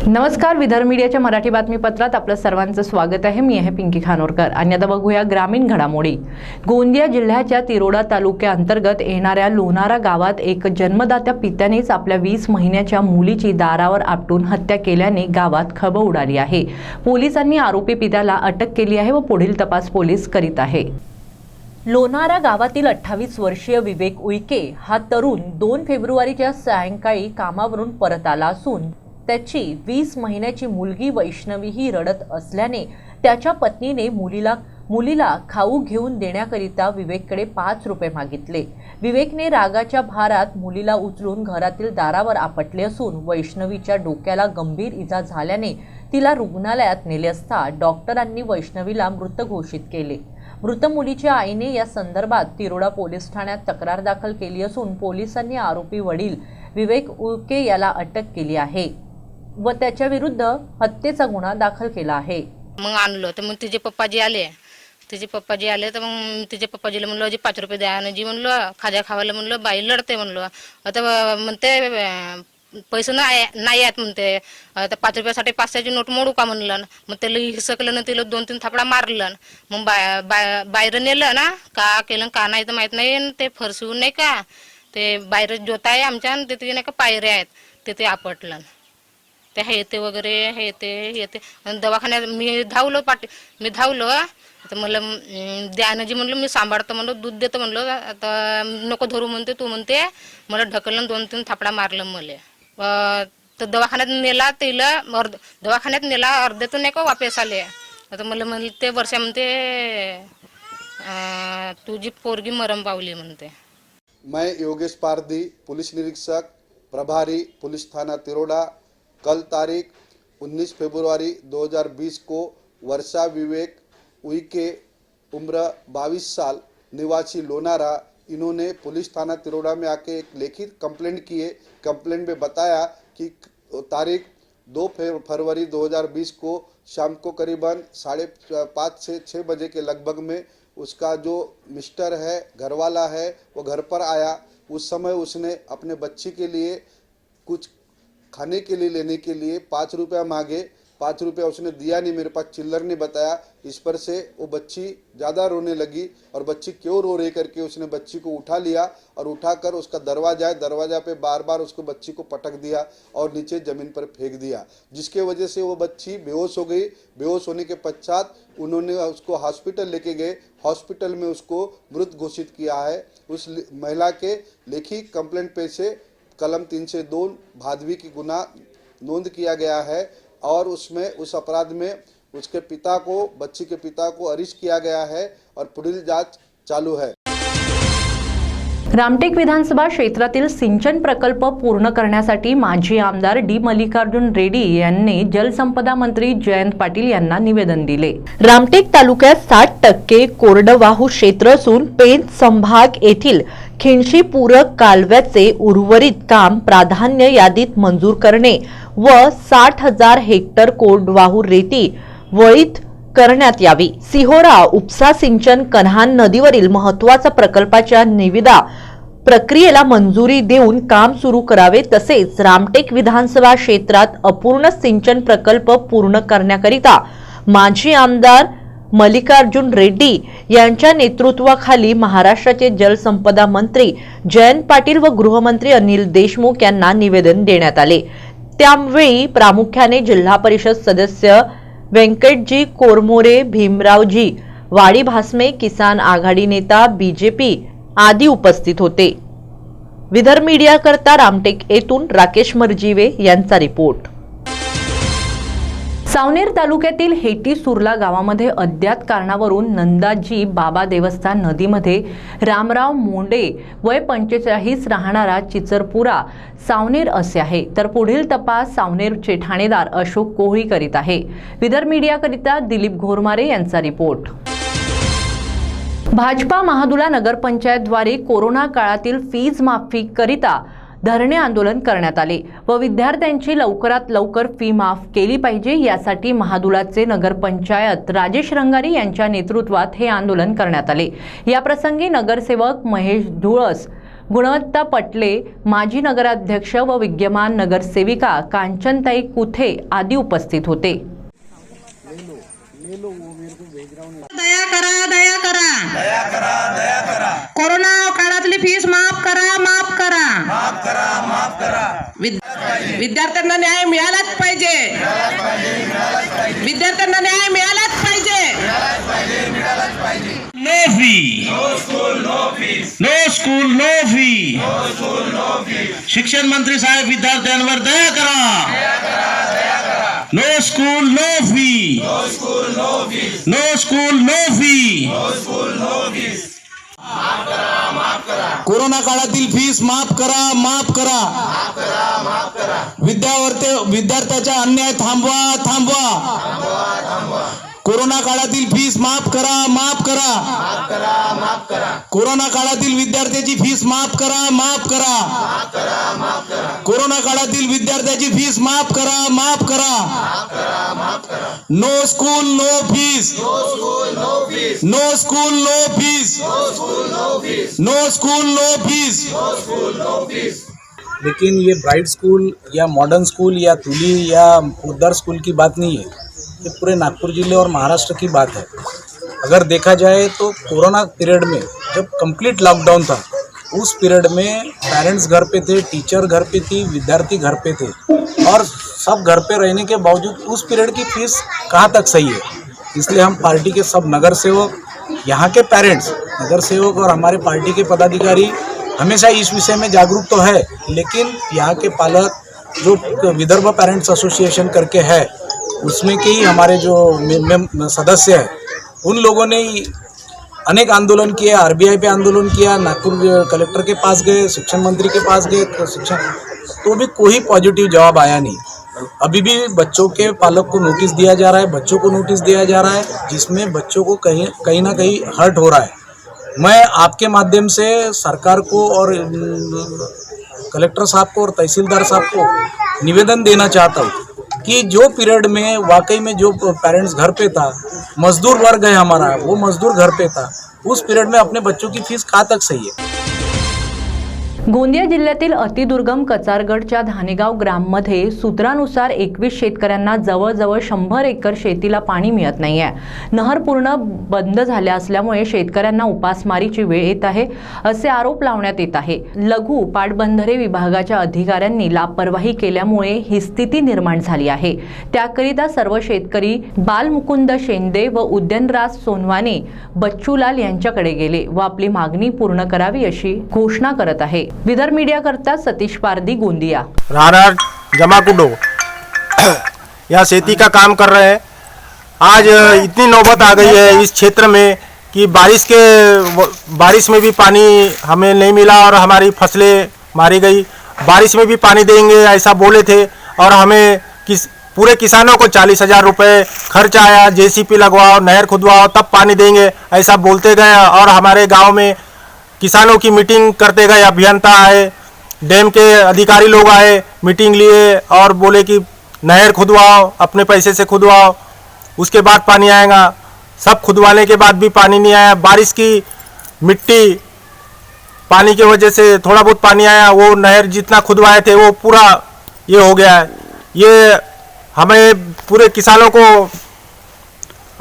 नमस्कार, विदर्भ मीडियाच्या मराठी बातमीपत्रात आपलं सर्वांचं स्वागत आहे। मी आहे पिंकी खानोरकर आणि आता बघूया ग्रामीण घडामोडी। गोंदिया जिल्ह्याच्या तिरोडा तालुक्याअंतर्गत येणाऱ्या लोणारा गावात एक जन्मदात्या पित्यानेच आपल्या 20 महिन्याच्या मुलीची दारावर आपटून हत्या केल्याने गावात खळबळ उडाली आहे। पोलिसांनी आरोपी पित्याला अटक केली आहे व पुढील तपास पोलीस करीत आहे। लोणारा गावातील 28 वर्षीय विवेक उईके हा तरुण 2 फेब्रुवारीच्या सायंकाळी कामावरून परत आला असून त्याची 20 महिन्याची मुलगी वैष्णवी ही रडत असल्याने त्याच्या पत्नीने मुलीला खाऊ घेऊन देण्याकरिता विवेककडे 5 रुपये मागितले। विवेकने रागाच्या भारात मुलीला उचलून घरातील दारावर आपटले असून वैष्णवीच्या डोक्याला गंभीर इजा झाल्याने तिला रुग्णालयात नेले असता डॉक्टरांनी वैष्णवीला मृत घोषित केले। मृत मुलीच्या आईने या संदर्भात तिरोडा पोलीस ठाण्यात तक्रार दाखल केली असून पोलिसांनी आरोपी वडील विवेक उईके याला अटक केली आहे व त्याच्या विरुद्ध हत्येचा गुन्हा दाखल केला आहे। मग आणलं तर मग तिचे पप्पाजी आले तर मग तिचे पप्पाजीला म्हणलं जी 5 रुपये द्या आणि जी म्हणलं खाजा खावायला म्हणलं बाई लढते म्हणलं। आता म्हणते पैसे नाही आहेत म्हणते, आता 5 रुपयासाठी 500ची नोट मोडू का म्हणलं। मग त्याला हिसकलं ना, तिला 2-3 थापडा मारलं। मग बाहेर नेलं ना, का केलं का नाही तर माहित नाही। ते फरसून नाही का ते बाहेर जोता आहे आमच्या आणि तिथे नाही का पायऱ्या आहेत तिथे आपटलं ते हे ते वगैरे हे ते दवाखान्यात मी धावलो आता मला द्यानजी म्हणलं मी सांभाळतो म्हणलं, दूध देतो म्हणलं, आता नको धरू म्हणते तू म्हणते। मला ढकललं 2-3 थापडा मारलं मला। तर दवाखान्यात नेला तिला, दवाखान्यात नेला अर्ध्यातून नाही का वापस आले। आता मला म्हणले ते वर्षा म्हणते तुझी पोरगी मरम पावली म्हणते। मैं योगेश पारधी, पुलिस निरीक्षक प्रभारी पुलिस थाना तिरोडा। कल तारीख 19 फरवरी 2020 को वर्षा विवेक उईके उम्र 22 साल निवासी लोनारा, इन्होंने पुलिस थाना तिरोडा में आके एक लिखित कंप्लेंट की है। कंप्लेंट में बताया कि तारीख 2 फरवरी 2020 को शाम को करीबन 5:30 से 6 बजे के लगभग में उसका जो मिस्टर है, घरवाला है, वो घर पर आया। उस समय उसने अपने बच्ची के लिए कुछ खाने के लिए लेने के लिए 5 रुपया मांगे। 5 रुपया उसने दिया नहीं, मेरे पास चिल्लर नहीं बताया। इस पर से वो बच्ची ज़्यादा रोने लगी और बच्ची क्यों रो रही करके उसने बच्ची को उठा लिया और उठाकर उसका दरवाजा पे बार बार उसको बच्ची को पटक दिया और नीचे ज़मीन पर फेंक दिया, जिसके वजह से वो बच्ची बेहोश हो गई। बेहोश होने के पश्चात उन्होंने उसको हॉस्पिटल लेके गए। हॉस्पिटल में उसको मृत घोषित किया है। उस महिला के लिखित कंप्लेंट पे से कलम 302 भादवी की गुना नोंद किया गया है और उसमें उस अपराध में उसके पिता को, बच्ची के पिता को अरेस्ट किया गया है और पुढील जांच चालू है। रामटेक विधानसभा क्षेत्रातील सिंचन प्रकल्प पूर्ण करण्यासाठी माजी आमदार डी मल्लिकार्जुन रेड्डी यांनी जलसंपदा मंत्री जयंत पाटील यांना निवेदन दिले। रामटेक तालुक्यात 60% कोरडवाहू क्षेत्र असून पेन संभाग येथील खिंडशी पूरक कालव्याचे उर्वरित काम प्राधान्य यादीत मंजूर करणे व 60,000 हेक्टर कोरडवाहू रेती वळीत करण्यात यावी। सिहोरा उपसा सिंचन कन्हान नदीवरील महत्त्वाच्या प्रकल्पाच्या निविदा प्रक्रियेला मंजुरी देऊन काम सुरू करावे। तसेच रामटेक विधानसभा क्षेत्रात अपूर्ण सिंचन प्रकल्प पूर्ण करण्याकरिता माजी आमदार मल्लिकार्जुन रेड्डी यांच्या नेतृत्वाखाली महाराष्ट्राचे जलसंपदा मंत्री जयंत पाटील व गृहमंत्री अनिल देशमुख यांना निवेदन देण्यात आले। त्यावेळी प्रामुख्याने जिल्हा परिषद सदस्य व्यंकटजी कोरमोरे, भीमरावजी वाडी भासमे, किसान आघाडी नेता बीजेपी आदी उपस्थित होते। विदर्भ मीडिया करता रामटेक येथून राकेश मर्जीवे यांचा रिपोर्ट। सावनेर तालुक्यातील हेटी सुर्ला गावामध्ये अज्ञात कारणावरून नंदाजी बाबा देवस्थान नदीमध्ये रामराव मोंडे वय 45 राहणारा चिचरपुरा सावनेर असे आहे। तर पुढील तपास सावनेरचे ठाणेदार अशोक कोहळी करीत आहे। विदर्भ मीडियाकरिता दिलीप घोरमारे यांचा रिपोर्ट। भाजपा महादुला नगरपंचायतद्वारे कोरोना काळातील फीज माफी करिता धरणे आंदोलन करण्यात आले व विद्यार्थ्यांची लवकरात लवकर फी माफ केली पाहिजे यासाठी महादुलाचे नगरपंचायत राजेश रंगारी यांच्या नेतृत्वात हे आंदोलन करण्यात आले। या प्रसंगी नगरसेवक महेश धुळस, गुणवत्ता पटले, माजी नगराध्यक्ष व विद्यमान नगरसेविका कांचनताई कुथे आदी उपस्थित होते। दया करा, दया करा, दया करा, दया करा। कोरोना काळातली फीस माफ करा, माफ करा, माफ करा, माफ करा। विद्यार्थ्यांना न्याय मिळालाच पाहिजे, विद्यार्थ्यांना न्याय मिळालाच पाहिजे। No fee, no school no fees, no school no fee, no school no fees. शिक्षण मंत्री साहेब विद्यार्थ्यांवर दया करा, दया करा, दया करा। No school no fee, no school no fees, no school no fee, no school no fees. माफ करा, माफ करा। कोरोना काळातील फीस माफ करा, माफ करा, माफ करा, माफ करा। विद्यार्थ्याचा अन्याय थांबवा, थांबवा, थांबवा, थांबवा। कोरोना काळातील फीस माफ करा, माफ करा, माफ करा, माफ करा। कोरोना काळातील विद्यार्थ्याची फीस माफ करा, माफ करा, माफ करा, माफ करा। कोरोना काळातील विद्यार्थ्याची फीस माफ करा, माफ करा, माफ करा, माफ करा। No school no fees, no school no fees, no school no fees, no school no fees, no school no fees, no school no fees. लेकिन ये ब्राइट स्कूल या मॉडर्न स्कूल या तुली या पोद्दार स्कूल की बात नहीं है, ये पूरे नागपुर जिले और महाराष्ट्र की बात है। अगर देखा जाए तो कोरोना पीरियड में जब कंप्लीट लॉकडाउन था, उस पीरियड में पेरेंट्स घर पे थे, टीचर घर पे थी, विद्यार्थी घर पे थे, और सब घर पे रहने के बावजूद उस पीरियड की फीस कहाँ तक सही है। इसलिए हम पार्टी के सब नगर सेवक, यहाँ के पेरेंट्स, नगर सेवक और हमारे पार्टी के पदाधिकारी हमेशा इस विषय में जागरूक तो है, लेकिन यहाँ के पालक जो विदर्भ पेरेंट्स एसोसिएशन करके है, उसमें के ही हमारे जो सदस्य हैं, उन लोगों ने अनेक आंदोलन किए, आरबीआई पे आंदोलन किया, नागपुर कलेक्टर के पास गए, शिक्षण मंत्री के पास गए, तो भी कोई पॉजिटिव जवाब आया नहीं। अभी भी बच्चों के पालक को नोटिस दिया जा रहा है, बच्चों को नोटिस दिया जा रहा है, जिसमें बच्चों को कहीं ना कहीं हर्ट हो रहा है। मैं आपके माध्यम से सरकार को और कलेक्टर साहब को और तहसीलदार साहब को निवेदन देना चाहता हूँ कि जो पीरियड में वाकई में जो पेरेंट्स घर पे था, मजदूर वर्ग है हमारा, वो मजदूर घर पे था, उस पीरियड में अपने बच्चों की फीस कहाँ तक सही है। गोंदिया जिल्ह्यातील अतिदुर्गम कचारगडच्या धानेगाव ग्राममध्ये सूत्रानुसार 21 शेतकऱ्यांना जवळजवळ 100 एकर शेतीला पाणी मिळत नाहीये। नहर पूर्ण बंद झाल्या असल्यामुळे शेतकऱ्यांना उपासमारीची वेळ येत आहे असे आरोप लावण्यात येत आहे। लघु पाटबंधारे विभागाच्या अधिकाऱ्यांनी लापरवाही केल्यामुळे ही स्थिती निर्माण झाली आहे। त्याकरिता सर्व शेतकरी बालमुकुंद शेंदे व उदयनराज सोनवाने बच्चूलाल यांच्याकडे गेले व आपली मागणी पूर्ण करावी अशी घोषणा करत आहे। विदर्भ मीडिया करता सतीश पारदी, गोंदिया। राहणार जमाकुंडो यहाँ खेती का काम कर रहे हैं। आज इतनी नौबत आ गई है इस क्षेत्र में कि बारिश में भी पानी हमें नहीं मिला और हमारी फसलें मारी गई। बारिश में भी पानी देंगे ऐसा बोले थे और हमें पूरे किसानों को 40,000 रुपये खर्च आया, जेसीपी लगवाओ, नहर खुदवाओ तब पानी देंगे ऐसा बोलते गए। और हमारे गांव में किसानों की मीटिंग करते गए, अभियंता आए, डैम के अधिकारी लोग आए, मीटिंग लिए और बोले कि नहर खुदवाओ, अपने पैसे से खुदवाओ, उसके बाद पानी आएगा। सब खुदवाने के बाद भी पानी नहीं आया। बारिश की मिट्टी पानी की वजह से थोड़ा बहुत पानी आया, वो नहर जितना खुदवाए थे वो पूरा ये हो गया है। ये हमें पूरे किसानों को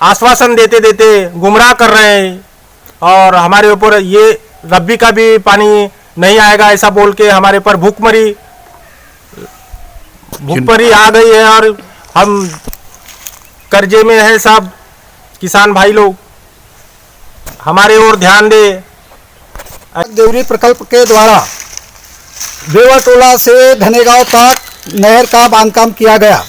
आश्वासन देते देते गुमराह कर रहे हैं और हमारे ऊपर ये रब्बी का भी पानी नहीं आएगा ऐसा बोल के हमारे पर भूखमरी आ गई है और हम कर्जे में हैं। सब किसान भाई लोग हमारे ओर ध्यान दे। देवरी प्रकल्प के द्वारा बेवटोला से धनेगांव तक नहर का बांधकाम किया गया।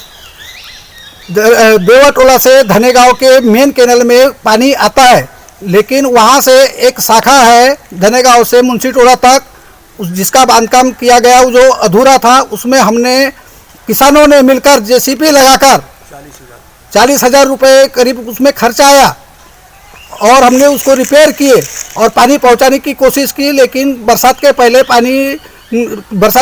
बेवटोला से धनेगांव के मेन कैनल में पानी आता है, लेकिन वहाँ से एक शाखा है धनेगांव से मुंशीटोला तक, जिसका बांधकाम किया गया जो अधूरा था, उसमें हमने किसानों ने मिलकर जेसीपी लगाकर 40,000 रुपये करीब उसमें खर्चा आया और हमने उसको रिपेयर किए और पानी पहुंचाने की कोशिश की। लेकिन बरसात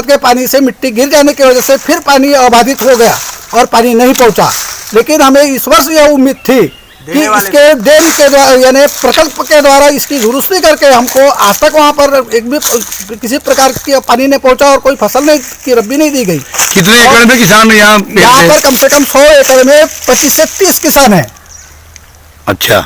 के पानी से मिट्टी गिर जाने की वजह से फिर पानी अबाधित हो गया और पानी नहीं पहुंचा। लेकिन हमें इस वर्ष यह उम्मीद थी कि इसके डैम के द्वारा यानी प्रकल्प के द्वारा इसकी दुरुस्ती करके हमको आज तक वहाँ पर एक भी किसी प्रकार की पानी नहीं पहुँचा और कोई फसल नहीं की रब्बी नहीं दी गई। कितने एकड़ में किसान यहाँ पर कम से कम 100 एकड़ में 25 से 30 किसान हैं। अच्छा,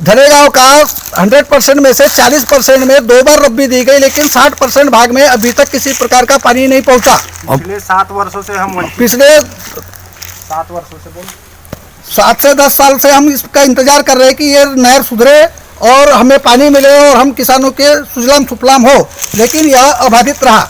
धनेगांव का 100% में से 40% में 2 बार रब्बी दी गई, लेकिन 60% भाग में अभी तक किसी प्रकार का पानी नहीं पहुंचा। पिछले 7 वर्षों से हम पिछले 7 से 10 साल से हम इसका इंतजार कर रहे हैं कि ये नहर सुधरे और हमें पानी मिले और हम किसानों के सुजलाम सुफलाम हो, लेकिन यह अबाधित रहा।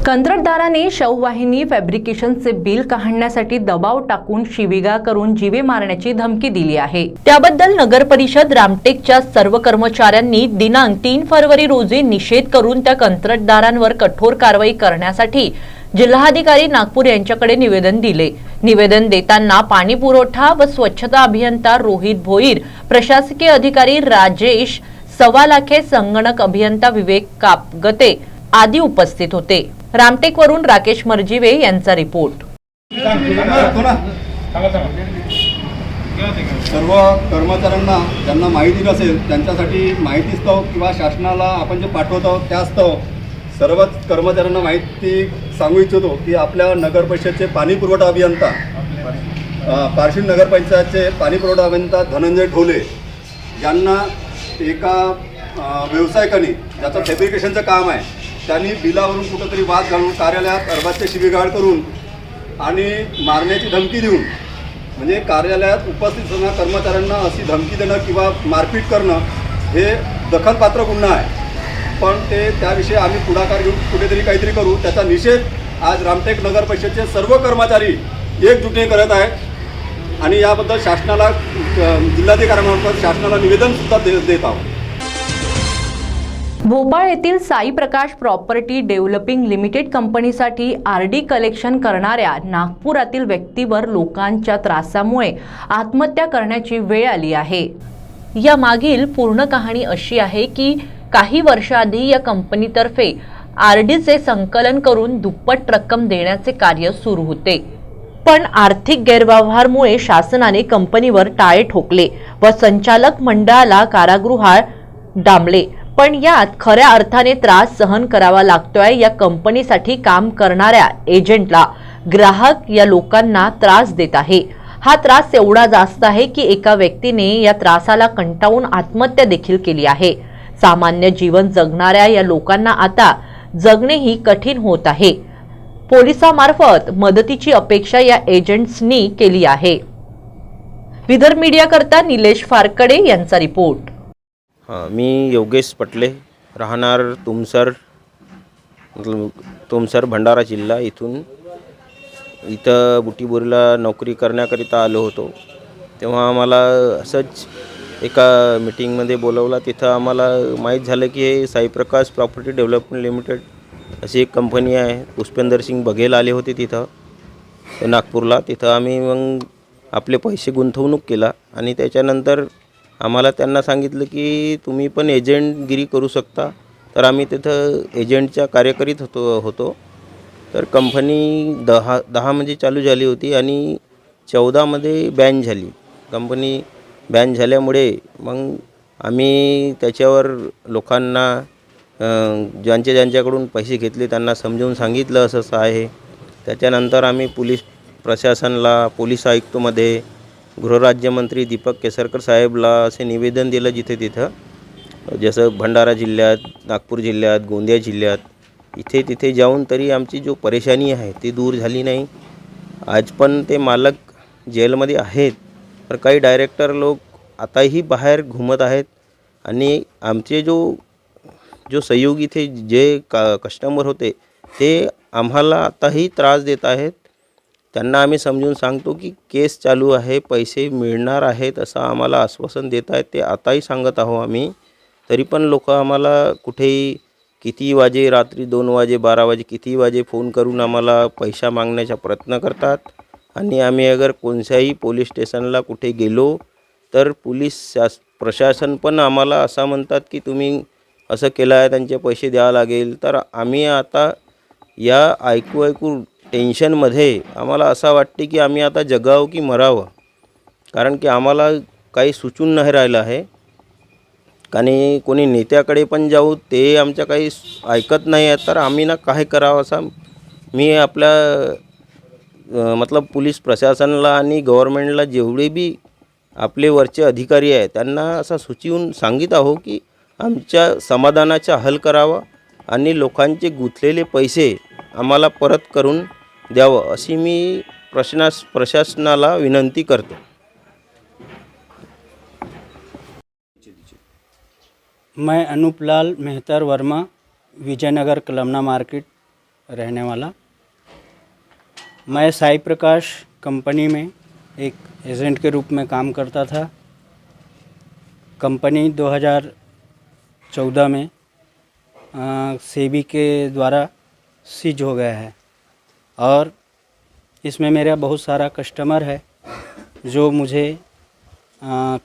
कंत्राटदाराने शववाहिनी फॅब्रिकेशनचे बिल काढण्यासाठी दबाव टाकून शिवीगाळ करून जीवे मारण्याची धमकी दिली आहे। त्याबद्दल नगर परिषद रामटेकच्या सर्व कर्मचाऱ्यांनी दिनांक 3 फरवरी रोजी निषेध करून त्या कंत्राटदारांवर कठोर कारवाई करण्यासाठी जिल्हाधिकारी नागपूर यांच्याकडे निवेदन दिले। निवेदन देताना पाणी पुरवठा व स्वच्छता अभियंता रोहित भोईर, प्रशासकीय अधिकारी राजेश सवालाखे, संगणक अभियंता विवेक कापगते आदी उपस्थित होते। रामटेकवरून राकेश मर्जीवे यांचा रिपोर्ट। सर्व कर्मचाऱ्यांना ज्यांना माहिती नसेल त्यांच्यासाठी माहितीस्तव किंवा शासनाला आपण जे पाठवतो त्यास्तव सर्वच कर्मचाऱ्यांना माहिती सांगू इच्छितो की आपल्या नगर परिषदेचे पाणी पुरवठा अभियंता पारशी नगरपंचायतचे पाणी पुरवठा अभियंता धनंजय ढोले यांना एका व्यावसायिकाने ज्याचं फॅब्रिकेशनचं काम आहे त्यांनी बिलावरून कुठंतरी वाद घालून कार्यालयात अर्बाजचे शिवीगाळ करून आणि मारण्याची धमकी देऊन म्हणजे कार्यालयात उपस्थित असणाऱ्या कर्मचाऱ्यांना अशी धमकी देणं किंवा मारपीट करणं हे दखलपात्र गुन्हा आहे। पण ते त्याविषयी आम्ही पुढाकार घेऊन कुठेतरी काहीतरी करू, त्याचा निषेध आज रामटेक नगर परिषदेचे सर्व कर्मचारी एकजुटीने करत आहेत आणि याबद्दल शासनाला जिल्हाधिकाऱ्यांमार्फत शासनाला निवेदनसुद्धा देत आहोत। भोपाळ येथील साई प्रकाश प्रॉपर्टी डेव्हलपिंग लिमिटेड कंपनीसाठी आरडी कलेक्शन करणाऱ्या नागपुरातील व्यक्तीवर लोकांच्या त्रासामुळे आत्महत्या करण्याची वेळ आली आहे। या मागील पूर्ण कहाणी अशी आहे की काही वर्षाआधी या कंपनीतर्फे आरडीचे संकलन करून दुप्पट रक्कम देण्याचे कार्य सुरू होते, पण आर्थिक गैरव्यवहारामुळे शासनाने कंपनीवर टाळे ठोकले व संचालक मंडळाला कारागृहात डांबले। पण यात खऱ्या अर्थाने त्रास सहन करावा लागतोय या कंपनीसाठी काम करणाऱ्या एजंटला। ग्राहक या लोकांना त्रास देत आहे। हा त्रास एवढा जास्त आहे की एका व्यक्तीने या त्रासाला कंटाळून आत्महत्या देखील केली आहे। सामान्य जीवन जगणाऱ्या या लोकांना आता जगणेही कठीण होत आहे। पोलिसांमार्फत मदतीची अपेक्षा या एजंट्सनी केली आहे। विदर्भ मीडिया करता निलेश फारकडे यांचा रिपोर्ट। मी योगेश पटले, राहणार तुमसर भंडारा जिल्हा। इथं बुटीबोरीला नोकरी करण्याकरिता आलो होतो, तेव्हा आम्हाला असंच एका मीटिंगमध्ये बोलवलं। तिथं आम्हाला माहीत झालं की हे साईप्रकाश प्रॉपर्टी डेव्हलपमेंट लिमिटेड अशी एक कंपनी आहे। पुष्पेंदर सिंग बघेल आले होते तिथं नागपूरला। तिथं आम्ही मग आपले पैसे गुंतवणूक केला आणि त्याच्यानंतर आम्हाला त्यांना सांगितलं की तुम्ही पण एजंटगिरी करू शकता। तर आम्ही तिथं एजंटच्या कार्य करीत होतो। तर कंपनी 10 म्हणजे चालू झाली होती आणि 14 मध्ये बॅन झाली। कंपनी बॅन झाल्यामुळे मग आम्ही त्याच्यावर लोकांना ज्यांच्याकडून पैसे घेतले त्यांना समजावून सांगितलं असं असं आहे। त्याच्यानंतर आम्ही पोलीस प्रशासनाला, पोलीस आयुक्तमध्ये, गृहराज्यमंत्री दीपक केसरकर साहेबला असे निवेदन दिलं जिथे तिथं, जसं भंडारा जिल्ह्यात, नागपूर जिल्ह्यात, गोंदिया जिल्ह्यात इथे तिथे जाऊन तरी आमची जो परेशानी आहे ती दूर झाली नाही। आज पण ते मालक जेलमध्ये आहेत, तर काही डायरेक्टर लोक आताही बाहेर घुमत आहेत आणि आमचे जो सहयोगी इथे जे कस्टमर होते ते आम्हाला आताही त्रास देत आहेत। त्यांना आम्ही समजून सांगतो की केस चालू आहे, पैसे मिळणार आहेत असं आम्हाला आश्वासन देत आहेत। ते आताही सांगत आहो आम्ही, तरी पण लोक आम्हाला कुठेही किती वाजे, रात्री 2 वाजे, 12 वाजे, किती वाजे फोन करून आम्हाला पैसा मागण्याचा प्रयत्न करतात। आणि आम्ही अगर कोणत्याही पोलीस स्टेशनला कुठे गेलो तर पोलीस प्रशासन पण आम्हाला असं म्हणतात की तुम्ही असं केलं आहे, त्यांचे पैसे द्यावे लागेल। तर आम्ही आता या ऐकू टेन्शनमध्ये आम्हाला असं वाटते की आम्ही आता जगावं की मरावं। कारण की आम्हाला काही सुचून नाही राहिलं आहे. आणि कोणी नेत्याकडे पण जाऊ ते आमच्या काही ऐकत नाही आहे. तर आम्ही ना काय करावं असा मी आपल्या मतलब पोलीस प्रशासनाला आणि गव्हर्मेंटला जेवढे बी आपले वरचे अधिकारी आहे त्यांना असा सुचवून सांगित आहो की आमच्या समाधानाचा हल करावा आणि लोकांचे गुंतलेले पैसे आम्हाला परत करून द्यावं अशी मी प्रशासनाला विनंती करतो. मैं अनूपलाल मेहतर वर्मा, विजयनगर कलमना मार्केट रहने वाला. मैं साई प्रकाश कंपनी में एक एजेंट के रूप में काम करता था. कंपनी 2014 में सेबी के द्वारा सीज हो गया है और इसमें मेरा बहुत सारा कस्टमर है जो मुझे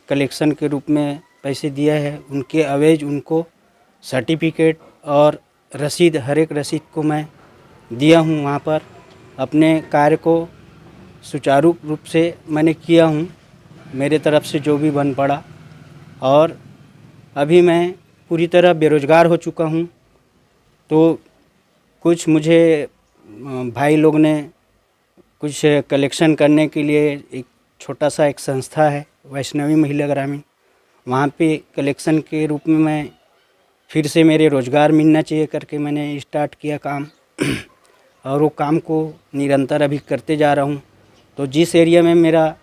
कलेक्शन के रूप में पैसे दिया है. उनके अवेज उनको सर्टिफिकेट और रसीद, हर एक रसीद को मैं दिया हूँ. वहाँ पर अपने कार्य को सुचारू रूप से मैंने किया हूँ, मेरे तरफ से जो भी बन पड़ा. और अभी मैं पूरी तरह बेरोज़गार हो चुका हूँ. तो कुछ मुझे भाई लोग ने कुछ कलेक्शन करने के लिए एक छोटा सा एक संस्था है वैष्णवी महिला ग्रामीण, वहाँ पे कलेक्शन के रूप में मैं फिर से मेरे रोज़गार मिलना चाहिए करके मैंने स्टार्ट किया काम. और वो काम को निरंतर अभी करते जा रहा हूँ. तो जिस एरिया में मेरा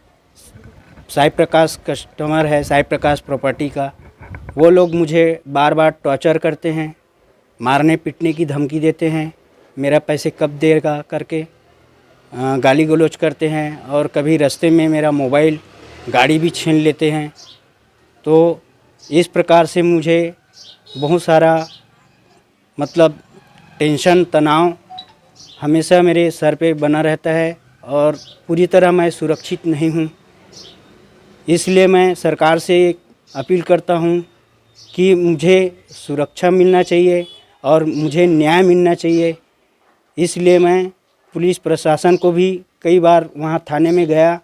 साई प्रकाश कस्टमर है, साई प्रकाश प्रॉपर्टी का, वो लोग मुझे बार बार टॉर्चर करते हैं, मारने पीटने की धमकी देते हैं, मेरा पैसे कब देगा करके गाली गलौज करते हैं. और कभी रास्ते में मेरा मोबाइल, गाड़ी भी छीन लेते हैं. तो इस प्रकार से मुझे बहुत सारा मतलब टेंशन, तनाव हमेशा मेरे सर पे बना रहता है और पूरी तरह मैं सुरक्षित नहीं हूँ. इसलिए मैं सरकार से अपील करता हूँ कि मुझे सुरक्षा मिलना चाहिए और मुझे न्याय मिलना चाहिए. इसलिए मैं पुलिस प्रशासन को भी कई बार वहाँ थाने में गया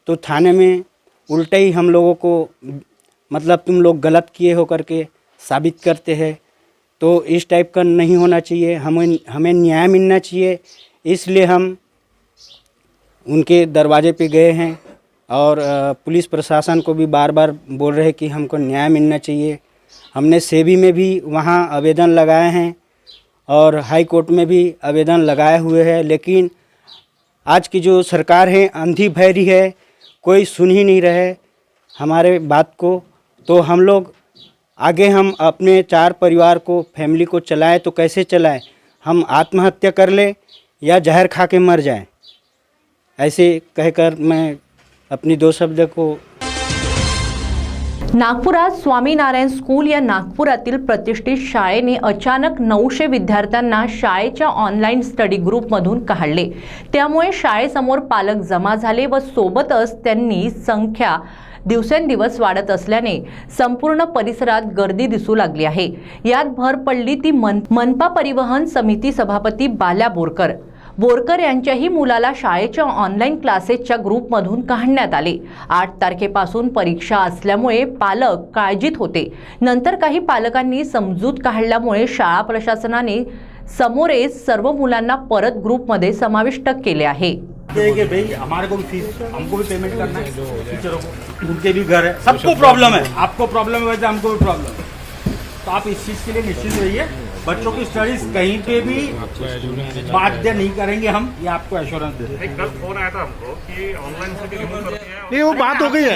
तो थाने में उल्टे ही हम लोगों को मतलब तुम लोग गलत किए हो करके साबित करते हैं. तो इस टाइप का नहीं होना चाहिए, हमें न्याय मिलना चाहिए. इसलिए हम उनके दरवाजे पे गए हैं और पुलिस प्रशासन को भी बार बार बोल रहे कि हमको न्याय मिलना चाहिए. हमने सेबी में भी वहाँ आवेदन लगाए हैं और हाई कोर्ट में भी आवेदन लगाए हुए हैं. लेकिन आज की जो सरकार है अंधी बहरी है, कोई सुन ही नहीं रहे हमारे बात को. तो हम लोग आगे हम अपने 4 परिवार को, फैमिली को चलाएं तो कैसे चलाएं? हम आत्महत्या कर ले या जहर खा के मर जाएं? ऐसे कहकर मैं अपनी 2 शब्द को. नागपुरात स्वामीनारायण स्कूल या नागपुरातील प्रतिष्ठित शाळेने अचानक 900 विद्यार्थ्यांना शाळेच्या ऑनलाईन स्टडी ग्रुपमधून काढले. त्यामुळे शाळेसमोर पालक जमा झाले व सोबतच त्यांनी संख्या दिवसेंदिवस वाढत असल्याने संपूर्ण परिसरात गर्दी दिसू लागली आहे. यात भर पडली ती मनपा परिवहन समिती सभापती बाल्या बोरकर यांच्याही मुलाला शाळेच्या ऑनलाईन क्लासेसच्या ग्रुपमधून काढण्यात आले. 8 तारखेपासून परीक्षा असल्यामुळे पालक काळजीत होते. नंतर काही पालकांनी समजूत काढल्यामुळे शाळा प्रशासनाने समोरे सर्व मुलांना परत ग्रुपमध्ये समाविष्ट केले आहे. कि भाई हमारे को भी फीस, हमको भी पेमेंट करना है, टीचरों को उनके भी घर है, सबको प्रॉब्लम है. आपको प्रॉब्लम है वैसे हमको भी प्रॉब्लम है. तो आप इस चीज़ के लिए निश्चित रहिए. बच्चों की स्टडीज कहीं पे भी बाध्य नहीं करेंगे हम, ये आपको एश्योरेंस देते हैं. कल फोन आया था हमको कि ऑनलाइन से भी रिमूव करते हैं. नहीं, वो बात हो गई है.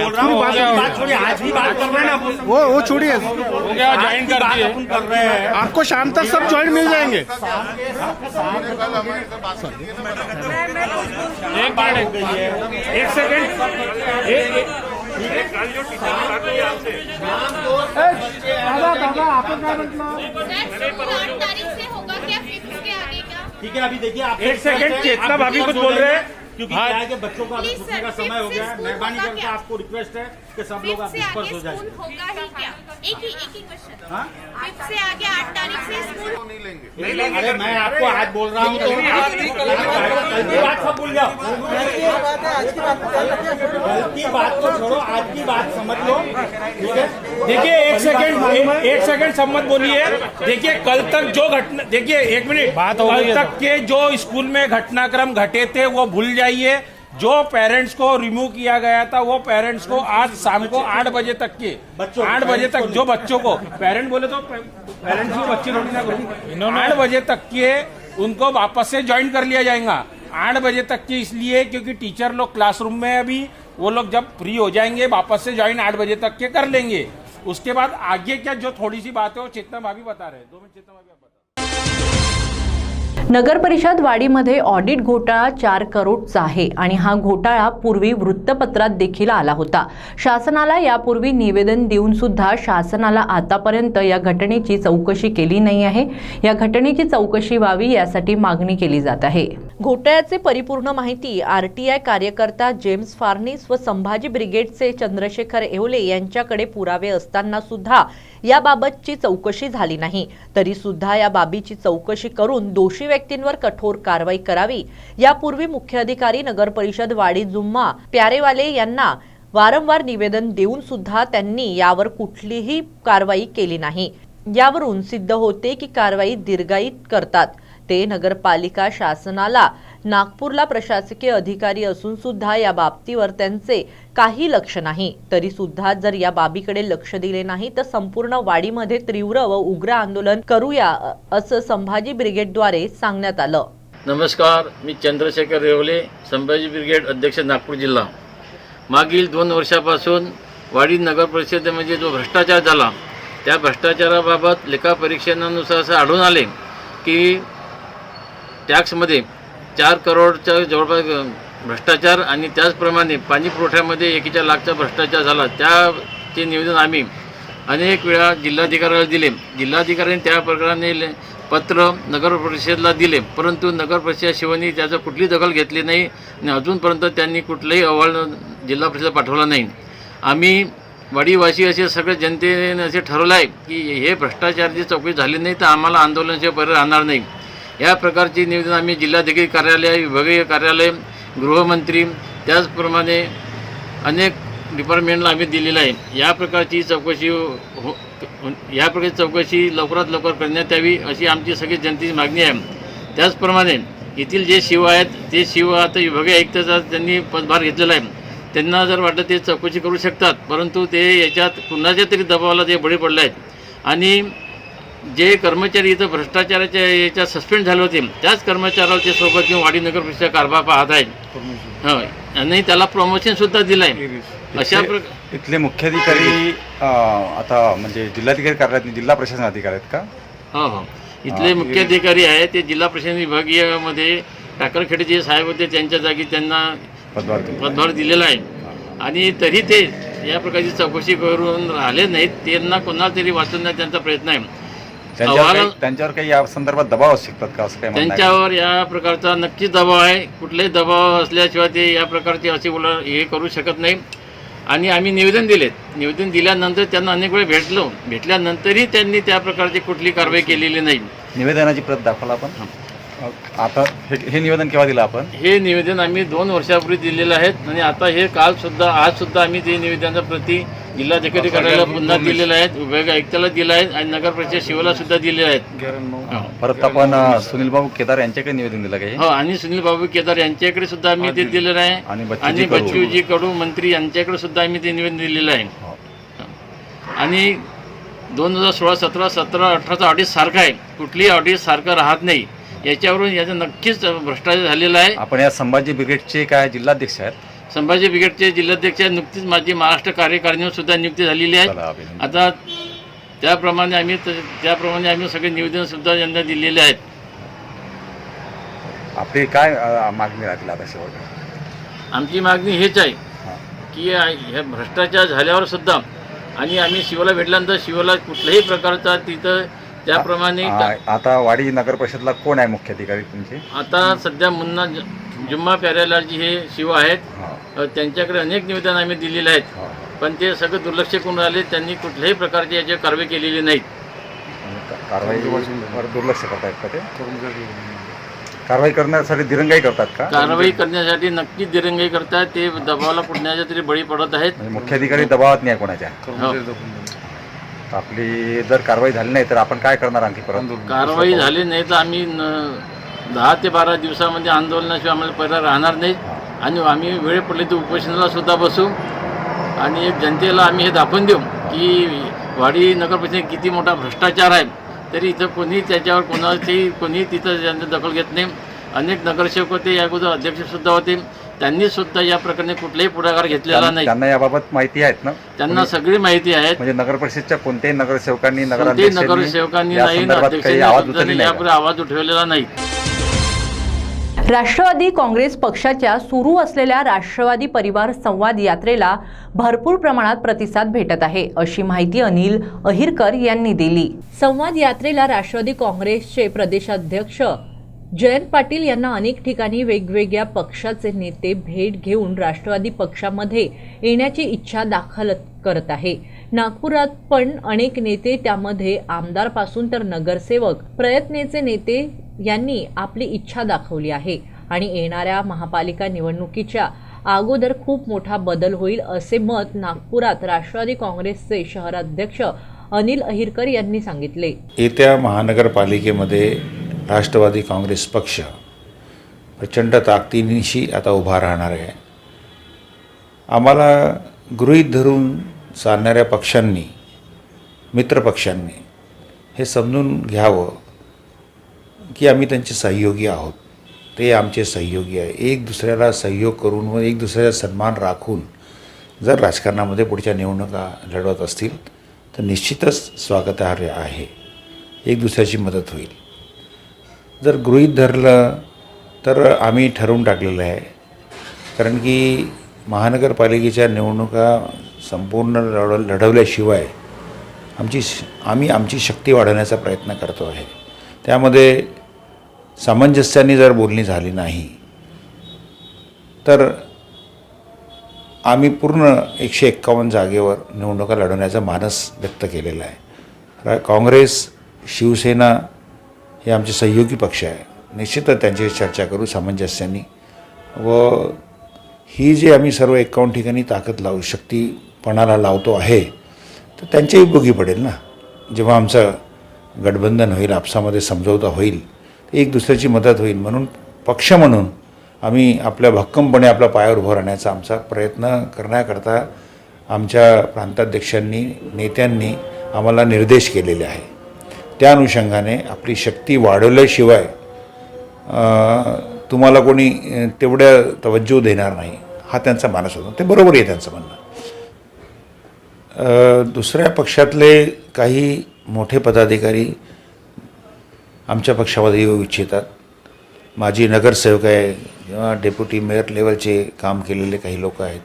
बात छोड़िए, आज भी बात कर रहे हैं ना, वो छोड़िए. हो गया, ज्वाइन कर दिए. अपन कर रहे हैं. आपको शाम तक सब ज्वाइन मिल जाएंगे. एक बार एक सेकंड, कल जो टीचर ने बात की आपसे, ठीक है, अभी देखिए आप. एक सेकंड, चेतना भाभी कुछ बोल रहे हैं. क्योंकि क्या है कि बच्चों का अभी छूटने का समय हो गया है। मेहरबानी करके आपको रिक्वेस्ट है कि सब लोग आप डिस्पर्स हो जाए। होगा ही क्या? एक ही क्वेश्चन। हाँ? 5 से आगे 8 तारीख से स्कूल नहीं लेंगे। अरे मैं आपको आज बोल रहा हूँ तो कल की बात सब भूल जाओ। कल की बात को छोड़ो, आज की बात समझ लो, ठीक है? देखिए एक सेकंड सब मत बोलिए। देखिए कल तक जो घटना, देखिए 1 मिनट, कल तक के जो स्कूल में घटनाक्रम घटे थे वो भूल जाइए। जो पेरेंट्स को रिमूव किया गया था वो पेरेंट्स को आज शाम को 8 बजे तक के 8 बजे तक जो बच्चों को पेरेंट बोले तो पेरेंट्स ही बच्चे रोटी ना करूँ 8 बजे तक के उनको वापस से ज्वाइन कर लिया जाएगा। 8 बजे तक के इसलिए क्योंकि टीचर लोग क्लासरूम में अभी वो लोग जब फ्री हो जाएंगे वापस से ज्वाइन 8 बजे तक के कर लेंगे। उसके बाद आगे क्या जो थोड़ी सी बात है वो चेतना भाभी बता रहे हैं। 2 मिनट चेतना भाभी बता। नगर परिषद वाडीमध्ये ऑडिट घोटाळा 4 करोडचा आहे आणि हा घोटाळा पूर्वी वृत्तपत्रात देखील आला होता। शासनाला यापूर्वी निवेदन देऊन सुद्धा शासनाला आतापर्यंत या घटनेची चौकशी केली नाही आहे। या घटनेची चौकशी व्हावी यासाठी मागणी केली जात आहे। घोटाळ्याचे परिपूर्ण माहिती आरटीआय कार्यकर्ता जेम्स फार्निस व संभाजी ब्रिगेडचे चंद्रशेखर येवले यांच्याकडे पुरावे असताना सुद्धा याबाबतची चौकशी झाली नाही। तरी सुद्धा या बाबीची चौकशी करून दोषी व्यक्तींवर कठोर कारवाई करावी। यापूर्वी मुख्य अधिकारी नगर परिषद वाडी जुम्मा प्यारेवाले यांना वारंवार निवेदन देऊन सुद्धा त्यांनी यावर कुठलीही कारवाई केली नाही। यावरून सिद्ध होते की कारवाई दीर्घायित करतात ते नगरपालिका शासनाला नागपूरला प्रशासकीय अधिकारी असून सुद्धा या बाबतीवर त्यांचे काही लक्ष नाही। तरी सुद्धा जर या बाबीकडे लक्ष दिले नाही तर संपूर्ण वाडीमध्ये तीव्र व उग्र आंदोलन करूया असं संभाजी ब्रिगेडद्वारे सांगण्यात आलं। नमस्कार, मी चंद्रशेखर येवले, संभाजी ब्रिगेड अध्यक्ष नागपूर जिल्हा। मागील 2 वर्षापासून वाडी नगर परिषदेमध्ये जो भ्रष्टाचार झाला त्या भ्रष्टाचाराबाबत लेखापरीक्षणानुसार असं आढळून आले की टॅक्समध्ये 4 करोडचा जवळपास भ्रष्टाचार आणि त्याचप्रमाणे पाणी पुरवठ्यामध्ये 1 लाखचा भ्रष्टाचार झाला। त्याचे निवेदन आम्ही अनेक वेळा जिल्हाधिकाऱ्याला दिले। जिल्हाधिकाऱ्यांनी त्या प्रकाराने पत्र नगर परिषदेला दिले, परंतु नगर परिषद शिवनी त्याचं कुठली दखल घेतली नाही आणि अजूनपर्यंत त्यांनी कुठलाही अहवाल जिल्हा परिषद पाठवला नाही। आम्ही वाडीवासी असे सगळे जनतेने असे ठरवलं आहे की हे भ्रष्टाचाराची चौकशी झाली नाही तर आम्हाला आंदोलनाचे पर्याय राहणार नाही। या प्रकारची निवेदन आम्ही जिल्हाधिकारी कार्यालय, विभागीय कार्यालय, गृहमंत्री त्याचप्रमाणे अनेक डिपार्टमेंटला आम्ही दिलेलं आहे। या प्रकारची चौकशी लवकरात लवकर करण्यात यावी अशी आमची सगळी जनतेची मागणी आहे। त्याचप्रमाणे येथील जे शिव आहेत ते शिव आता विभागीय आयुक्ताचा त्यांनी पदभार घेतलेला आहे। त्यांना जर वाटलं ते चौकशी करू शकतात, परंतु ते याच्यात कुणाच्या तरी दबावाला ते बळी पडले आहेत आणि जे कर्मचारी इथं भ्रष्टाचाराच्या याच्यात सस्पेंड झाले होते त्याच कर्मचाऱ्याला ते सोबत घेऊन वाडी नगर परिषद कारभार पाहत आहेत। आणि त्याला प्रमोशनसुद्धा दिलं आहे। अशा प्रकार इथले मुख्याधिकारी आता म्हणजे जिल्हाधिकारी कार्यालयात जिल्हा प्रशासन अधिकारी आहेत का? हो, इथले मुख्याधिकारी आहेत ते जिल्हा प्रशासन विभागीयमध्ये टाकरखेडे जे साहेब होते त्यांच्या जागी त्यांना पदभार दिलेला आहे आणि तरी ते या प्रकारची चौकशी करून राहिले नाहीत। त्यांना कोणाला तरी वाचवण्याचा त्यांचा प्रयत्न आहे। त्यांच्यावर काही या संदर्भात दबाव असू शकतात का असं काही? त्यांच्यावर या प्रकारचा नक्कीच दबाव आहे। कुठलाही दबाव असल्याशिवाय ते या प्रकारचे असे हे करू शकत नाही। आणि आम्ही निवेदन दिल्यानंतर त्यांना अनेक वेळा भेटल्यानंतरही त्यांनी त्या प्रकारची कुठली कारवाई केलेली नाही। निवेदनाची प्रत दाखवला आपण आता हे निवेदन केव्हा दिलं आपण? हे निवेदन आम्ही 2 वर्षापूर्वी दिलेलं आहे आणि आता हे आज सुद्धा आम्ही ते निवेदनाच्या प्रती जिल्हाधिकारी कार्यालयाला पुन्हा दिलेलं आहे, विभागीय आयुक्ताला दिलं आहे आणि नगर परिषद शिवला सुद्धा दिले आहेत। परत आपण सुनील बाबू केदार यांच्याकडे निवेदन दिलं काही? हो, आणि सुनील बाबू केदार यांच्याकडे सुद्धा आम्ही ते दिलेलं आहे आणि बच्चूजी कडू मंत्री यांच्याकडे सुद्धा आम्ही ते निवेदन दिलेलं आहे। आणि 2016, 17, 17, 18चा ऑडिट सारखा आहे, कुठलीही ऑडिट सारखं राहत नाही। याच्यावरून याचा नक्कीच भ्रष्टाचार झालेला आहे। आपण या संभाजी ब्रिगेडचे काय जिल्हाध्यक्ष आहेत? संभाजी ब्रिगेडचे जिल्हाध्यक्ष नुकतीच माझी महाराष्ट्र कार्यकारिणीवर सुद्धा नियुक्ती झालेली आहे। आता त्याप्रमाणे आम्ही सगळे निवेदन सुद्धा यांना दिलेले आहेत। आपली काय मागणी राहतील आता शेवट? आमची मागणी हेच आहे की हे भ्रष्टाचार झाल्यावर सुद्धा आणि आम्ही शिवला भेटल्यानंतर शिवला कुठल्याही प्रकारचा तिथं त्याप्रमाणे आता वाडी नगर परिषदला कोण आहे मुख्याधिकारी तुमचे? आता सध्या जुम्मा प्यारेलालजी हे शिव आहेत, त्यांच्याकडे अनेक निवेदन आम्ही दिलेले आहेत, पण ते सगळं दुर्लक्ष करून राहिले. त्यांनी कुठल्याही प्रकारची याची कारवाई केलेली नाही. कारवाईवर दुर्लक्ष करतायत का ते? कारवाई करण्यासाठी दिरंगाई करतात का? कारवाई करण्यासाठी नक्कीच दिरंगाई करतात. ते दबावाला कुठण्याच्या तरी बळी पडत आहेत. म्हणजे मुख्याधिकारी दबावात नाही कोणाच्या. आपली जर कारवाई झाली नाही तर आपण काय करणार आणखी परत? कारवाई झाली नाही तर आम्ही 10 ते 12 दिवसामध्ये आंदोलनाशिवाय आम्हाला पर्याय राहणार नाही. आणि आम्ही वेळ पडली तर उपोषणाला सुद्धा बसू आणि एक जनतेला आम्ही हे दाखवून देऊ की वाडी नगर परिषदेत किती मोठा भ्रष्टाचार आहे. तरी इथं कोणी त्याच्यावर कोणी तिथं त्यांची दखल घेत नाही. अनेक नगरसेवक होते, या अगोदर अध्यक्षसुद्धा होते, त्यांनी सुद्धा या प्रकरणी कुठलाही पुढाकार घेतलेला नाही. त्यांना याबाबत माहिती आहेत ना? त्यांना सगळी माहिती आहे. म्हणजे नगर परिषदच्या कोणत्याही नगरसेवकांनी नगरसेवकांनी नाही, अध्यक्षांनी यापुढे आवाज उठवलेला नाही. राष्ट्रवादी काँग्रेस पक्षाच्या सुरू असलेल्या राष्ट्रवादी परिवार संवाद यात्रेला भरपूर प्रमाणात प्रतिसाद भेटत आहे, अशी माहिती अनिल अहिरकर यांनी दिली. संवाद यात्रेला राष्ट्रवादी काँग्रेसचे प्रदेशाध्यक्ष जयंत पाटील यांना अनेक ठिकाणी वेगवेगळ्या पक्षाचे नेते भेट घेऊन राष्ट्रवादी पक्षामध्ये येण्याची इच्छा दाखल करत आहे. नागपुरात पण अनेक नेते, त्यामध्ये आमदारपासून तर नगरसेवक, प्रयत्नेचे नेते यांनी आपली इच्छा दाखवली आहे आणि येणाऱ्या महापालिका निवडणुकीच्या अगोदर खूप मोठा बदल होईल, असे मत नागपुरात राष्ट्रवादी काँग्रेसचे शहराध्यक्ष अनिल अहिरकर यांनी सांगितले. येत्या महानगरपालिकेमध्ये राष्ट्रवादी काँग्रेस पक्ष प्रचंड ताकदीनिशी आता उभा राहणार आहे. आम्हाला गृहीत धरून चालणाऱ्या पक्षांनी, मित्रपक्षांनी हे समजून घ्यावं की आम्ही त्यांचे सहयोगी आहोत, ते आमचे सहयोगी आहे. एक दुसऱ्याला सहयोग करून व एक दुसऱ्याचा सन्मान राखून जर राजकारणामध्ये पुढच्या निवडणुका लढवत असतील तर निश्चितच स्वागतार्ह आहे. एक दुसऱ्याची मदत होईल. जर गृहीत धरलं तर आम्ही ठरवून टाकलेलं आहे, कारण की महानगरपालिकेच्या निवडणुका संपूर्ण लढवल्याशिवाय आम्ही आमची शक्ती वाढवण्याचा प्रयत्न करतो आहे. त्यामध्ये सामंजस्याने जर बोलणी झाली नाही तर आम्ही पूर्ण 151 जागेवर निवडणुका लढवण्याचा मानस व्यक्त केलेला आहे. काँग्रेस, शिवसेना हे आमचे सहयोगी पक्ष आहे. निश्चितच त्यांच्याशी चर्चा करू सामंजस्याने, व ही जी आम्ही सर्व 51 ठिकाणी ताकद लावू, शक्तीपणाला लावतो आहे, तर त्यांच्याही उपयोगी पडेल ना. जेव्हा आमचं गठबंधन होईल, आपसामध्ये समझौता होईल, एक दुसऱ्याची मदत होईल. म्हणून पक्ष म्हणून आम्ही आपल्या भक्कमपणे आपल्या पायावर उभं राहण्याचा आमचा प्रयत्न करण्याकरता आमच्या प्रांताध्यक्षांनी, नेत्यांनी आम्हाला निर्देश केलेले आहे. त्या अनुषंगाने आपली शक्ती वाढवल्याशिवाय तुम्हाला कोणी तेवढ्या तवज्जो देणार नाही, हा त्यांचा मानस होता. ते बरोबर आहे त्यांचं म्हणणं. दुसऱ्या पक्षातले काही मोठे पदाधिकारी आमच्या पक्षामध्ये येऊ इच्छितात. माजी नगरसेवक आहे किंवा डेप्युटी मेयर लेवलचे काम केलेले काही लोक आहेत,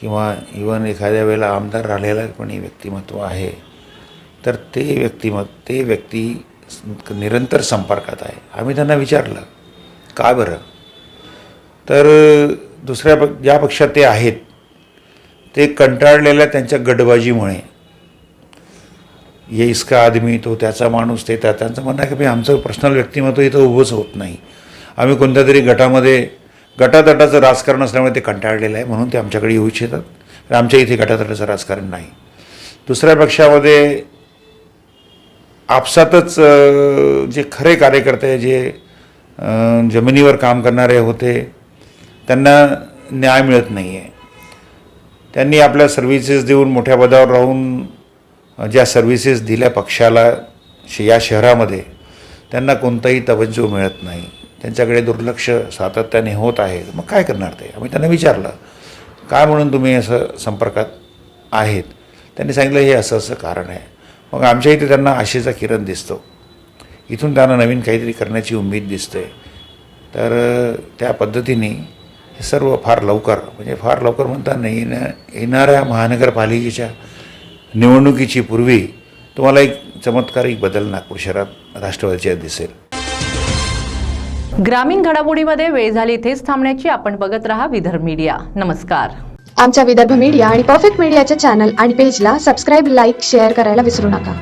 किंवा इवन एखाद्या वेळेला आमदार राहिलेला पण व्यक्तिमत्व आहे, तर ते व्यक्ती निरंतर संपर्कात आहे. आम्ही त्यांना विचारलं का बरं, तर ज्या पक्षात ते आहेत ते कंटाळलेल्या त्यांच्या गटबाजीमुळे, ये इसका आदमी तो त्याचा माणूस, ते त्यांचं म्हणणं आहे की आमचं पर्सनल व्यक्तिमत्व इथं उभंच होत नाही. आम्ही कोणत्या तरी गटातटाचं राजकारण असल्यामुळे ते कंटाळलेलं आहे, म्हणून ते आमच्याकडे येऊ इच्छितात. आमच्या इथे गटातटाचं राजकारण नाही. दुसऱ्या पक्षामध्ये आपसातच जे खरे कार्यकर्ते, जे जमिनीवर काम करणारे होते, त्यांना न्याय मिळत नाही आहे. त्यांनी आपल्या सर्व्हिसेस देऊन, मोठ्या पदावर राहून ज्या सर्व्हिसेस दिल्या पक्षाला या शहरामध्ये, त्यांना कोणताही तवज्जो मिळत नाही. त्यांच्याकडे दुर्लक्ष सातत्याने होत आहे. मग काय करणार ते? आम्ही त्यांना विचारलं काय म्हणून तुम्ही असं संपर्कात आहेत. त्यांनी सांगितलं हे असं कारण आहे. मग आमच्या इथे त्यांना आशेचा किरण दिसतो, इथून त्यांना नवीन काहीतरी करण्याची उमेद दिसते. तर त्या पद्धतीने हे सर्व फार लवकर म्हणता नाही, येणाऱ्या महानगरपालिकेच्या निवडणुकीची पूर्वी तुम्हाला एक चमत्कारिक बदल नागपूर शहरात राष्ट्रवादीच्या दिसेल. ग्रामीण घडामोडीमध्ये वेळ झाली इथेच थांबण्याची. आपण बघत रहा विदर्भ मीडिया. नमस्कार. आमच्या विदर्भ मीडिया आणि परफेक्ट मीडियाच्या चॅनल आणि पेजला सबस्क्राईब, लाईक, शेअर करायला विसरू नका.